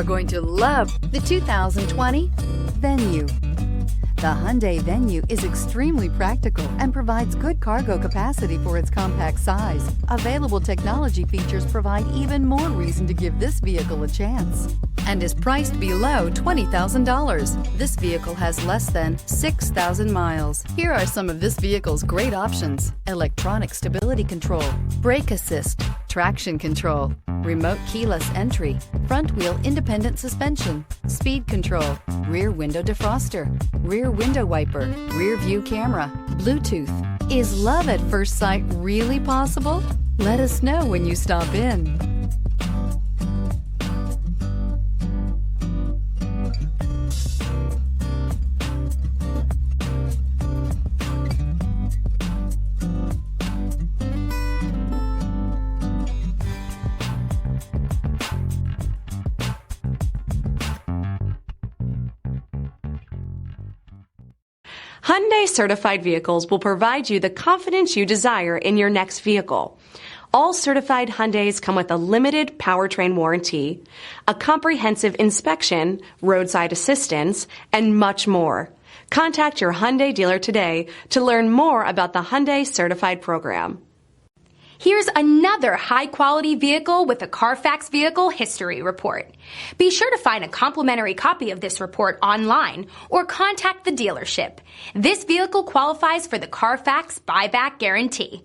Are going to love the 2020 Venue. The Hyundai Venue is extremely practical and provides good cargo capacity for its compact size. Available technology features provide even more reason to give this vehicle a chance, and is priced below $20,000. This vehicle has less than 6,000 miles. Here are some of this vehicle's great options: electronic stability control, brake assist, traction control, remote keyless entry, front wheel independent suspension, speed control, rear window defroster, rear window wiper, rear view camera, Bluetooth. Is love at first sight really possible? Let us know when you stop in. Hyundai Certified Vehicles will provide you the confidence you desire in your next vehicle. All certified Hyundais come with a limited powertrain warranty, a comprehensive inspection, roadside assistance, and much more. Contact your Hyundai dealer today to learn more about the Hyundai Certified program. Here's another high-quality vehicle with a CARFAX Vehicle History Report. Be sure to find a complimentary copy of this report online or contact the dealership. This vehicle qualifies for the CARFAX Buyback Guarantee.